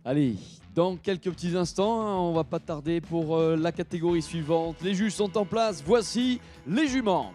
Allez, dans quelques petits instants, hein, on va pas tarder pour la catégorie suivante. Les juges sont en place, voici les juments.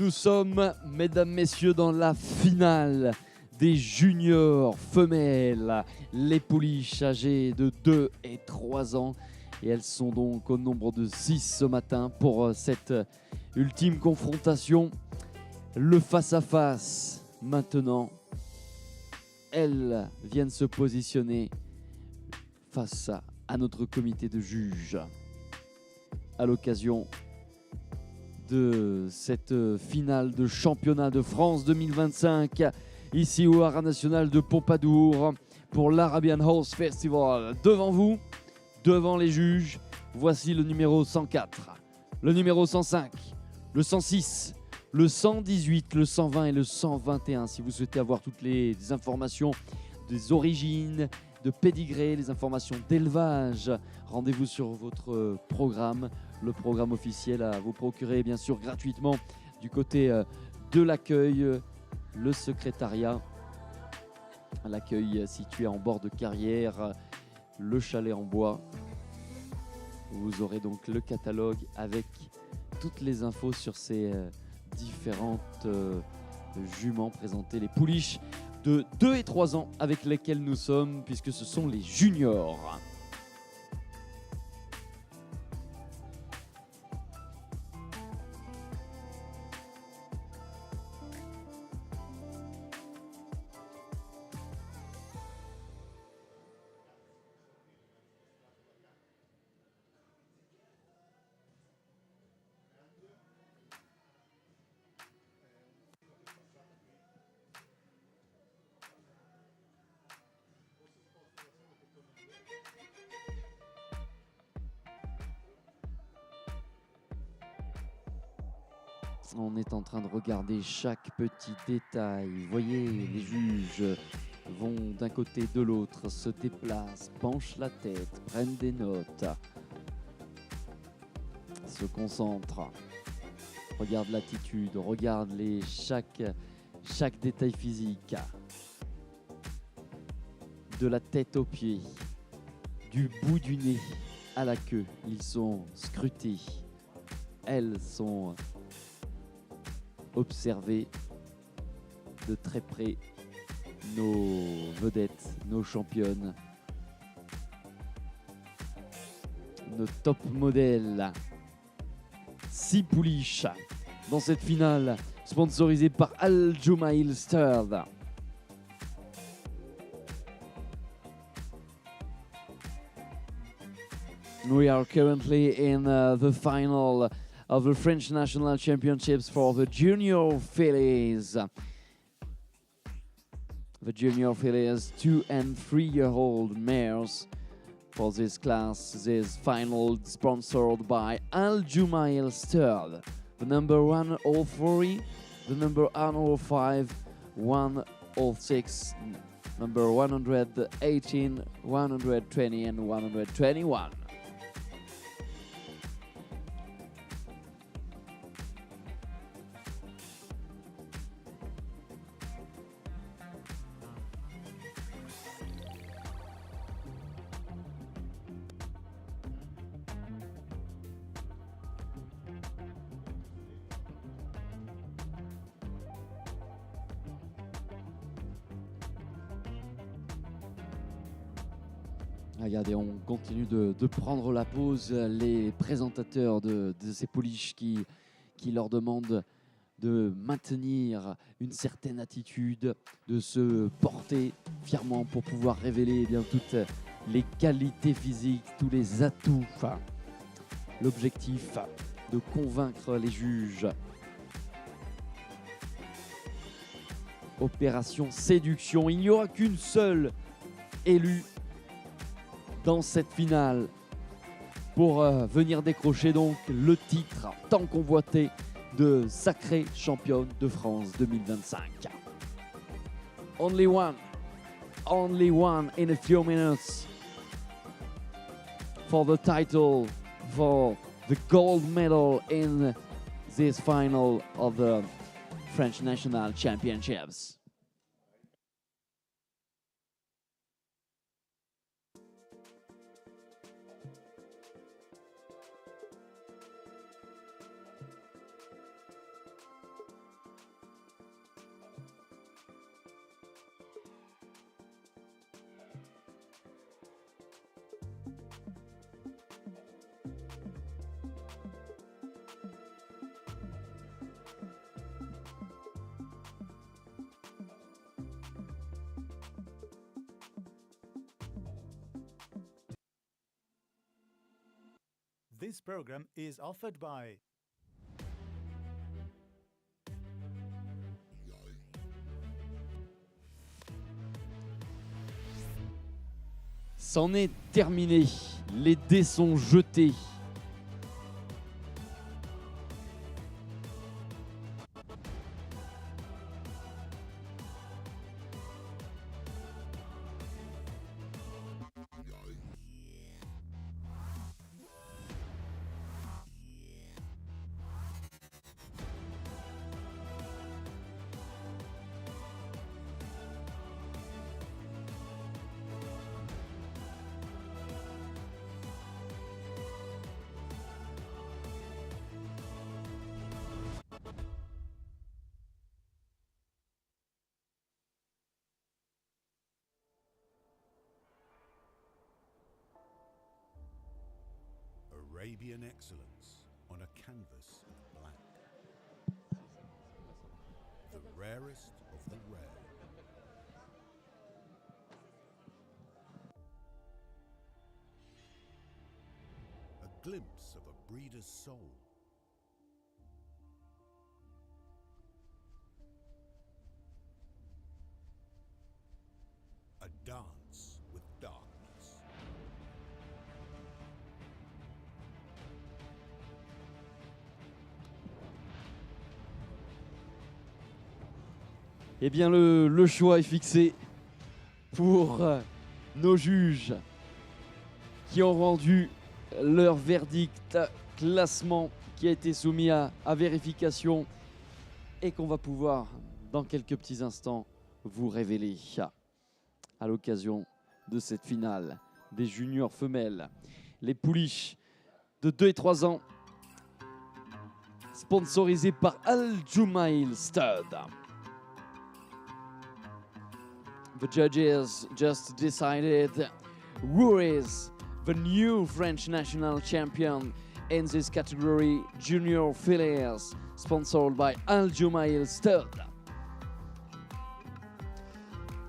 Nous sommes, mesdames, messieurs, dans la finale des juniors femelles. Les pouliches âgées de 2 et 3 ans. Et elles sont donc au nombre de 6 ce matin pour cette ultime confrontation. Le face-à-face maintenant. Elles viennent se positionner face à notre comité de juges à l'occasion de cette finale de championnat de France 2025 ici au Haras National de Pompadour pour l'Arabian Horse Festival. Devant vous, devant les juges, voici le numéro 104, le numéro 105, le 106, le 118, le 120 et le 121. Si vous souhaitez avoir toutes les informations des origines, de pédigré, les informations d'élevage, rendez-vous sur votre programme, le programme officiel à vous procurer bien sûr gratuitement du côté de l'accueil, le secrétariat, l'accueil situé en bord de carrière, le chalet en bois. Vous aurez donc le catalogue avec toutes les infos sur ces différentes juments présentées, les pouliches de 2 et 3 ans avec lesquels nous sommes, puisque ce sont les juniors. On est en train de regarder chaque petit détail. Vous voyez, les juges vont d'un côté de l'autre, se déplacent, penchent la tête, prennent des notes, se concentrent, regardent l'attitude, regardent chaque détail physique, de la tête aux pieds, du bout du nez à la queue. Ils sont scrutés, elles sont observer de très près nos vedettes, nos championnes, nos top modèles. 6 pouliches dans cette finale sponsorisée par Al Jumail Sturd. We are currently in the final of the French National Championships for the Junior Fillies. The Junior Fillies 2 and 3-year-old mares for this class. This final sponsored by Al Jumail Sturd. The number 103, the number 105, 106, number 118, 120 and 121. Regardez, on continue de prendre la pause. Les présentateurs de ces pouliches qui leur demandent de maintenir une certaine attitude, de se porter fièrement pour pouvoir révéler eh bien, toutes les qualités physiques, tous les atouts. L'objectif de convaincre les juges. Opération séduction. Il n'y aura qu'une seule élue dans cette finale pour venir décrocher donc le titre tant convoité de sacrée championne de France 2025. Only one in a few minutes for the title, for the gold medal in this final of the French National Championships. This program is offered by C'en est terminé. Les dés sont jetés. Arabian excellence on a canvas of black. The rarest of the rare. A glimpse of a breeder's soul. A dance with darkness. Eh bien, le choix est fixé pour nos juges qui ont rendu leur verdict, classement qui a été soumis à vérification et qu'on va pouvoir, dans quelques petits instants, vous révéler à l'occasion de cette finale des juniors femelles. Les pouliches de 2 et 3 ans, sponsorisées par Al Jumail Stud. The judges just decided who is the new French national champion in this category, junior filles, sponsored by Al Jumail Stud.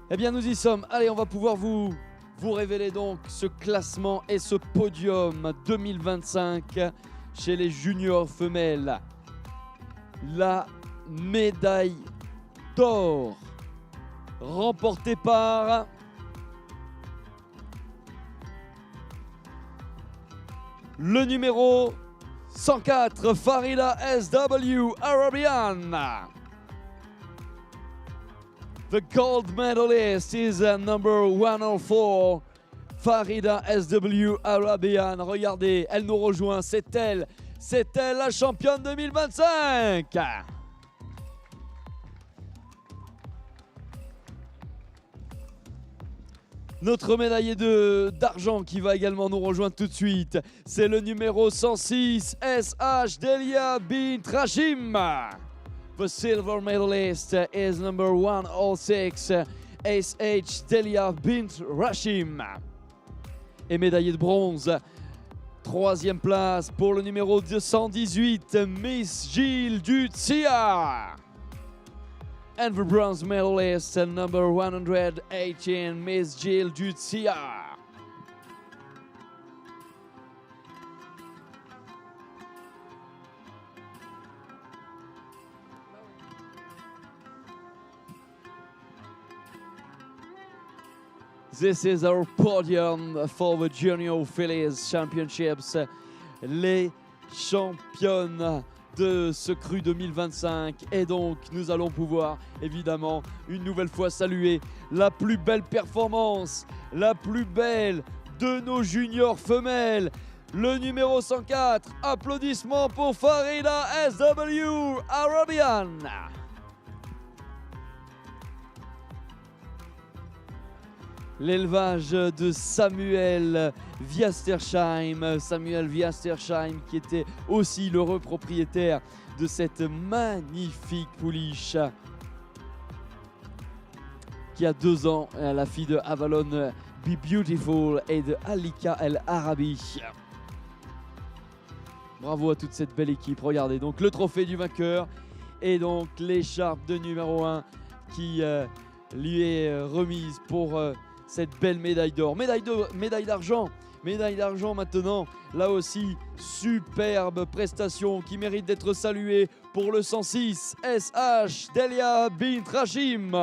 Eh bien, nous y sommes. Allez, on va pouvoir vous révéler donc ce classement et ce podium 2025 chez les juniors femelles. La médaille d'or remporté par le numéro 104, Farida SW Arabian. The gold medalist is number 104, Farida SW Arabian. Regardez, elle nous rejoint, c'est elle la championne 2025. Notre médaillé d'argent qui va également nous rejoindre tout de suite, c'est le numéro 106, SH Delia bint Rashim. The silver medalist is number 106, SH Delia bint Rashim. Et médaillé de bronze, 3e place pour le numéro 218, Miss Gilles Dutsia. And the bronze medalist, number 118, Miss Gilles Dutsia. This is our podium for the Junior Filles Championships. Les championnes de ce cru 2025 et donc nous allons pouvoir évidemment une nouvelle fois saluer la plus belle performance, la plus belle de nos juniors femelles, le numéro 104. Applaudissements pour Farida SW Arabian. L'élevage de Samuel Viastersheim qui était aussi l'heureux propriétaire de cette magnifique pouliche qui a 2 ans, la fille de Avalon Be Beautiful et de Alika El Arabi. Bravo à toute cette belle équipe. Regardez donc le trophée du vainqueur et donc l'écharpe de numéro 1 qui lui est remise pour cette belle médaille d'or. Médaille d'argent, médaille d'argent maintenant. Là aussi, superbe prestation qui mérite d'être saluée pour le 106 SH Delia bint Hashim.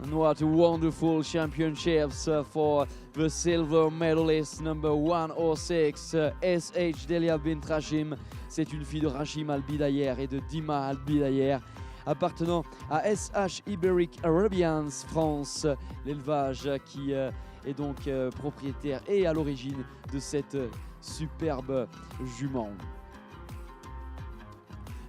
And what a wonderful championships for the silver medalist number 106, SH Delia bint Hashim. C'est une fille de Rachim Al-Bidayer et de Dima Al-Bidayer, appartenant à SH Iberic Arabians France, l'élevage qui est donc propriétaire et à l'origine de cette superbe jument.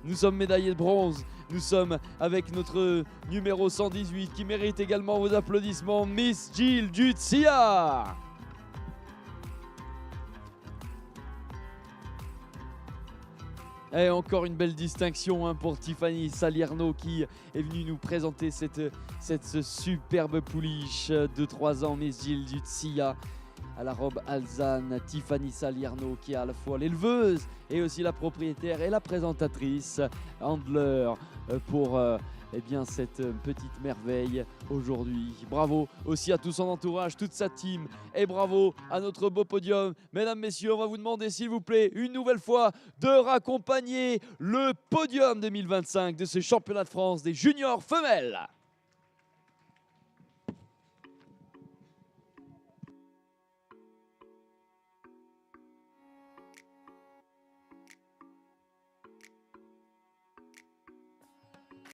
Nous sommes médaillés de bronze. Nous sommes avec notre numéro 118 qui mérite également vos applaudissements, Miss Jill Jutsia. Et encore une belle distinction pour Tiffany Salierno qui est venue nous présenter cette superbe pouliche de 3 ans, Miss Jill Jutsia, à la robe alezane. Tiffany Salierno qui est à la fois l'éleveuse et aussi la propriétaire et la présentatrice, handler pour cette petite merveille aujourd'hui. Bravo aussi à tout son entourage, toute sa team, et bravo à notre beau podium. Mesdames, messieurs, on va vous demander s'il vous plaît une nouvelle fois de raccompagner le podium 2025 de ce championnat de France des juniors femelles.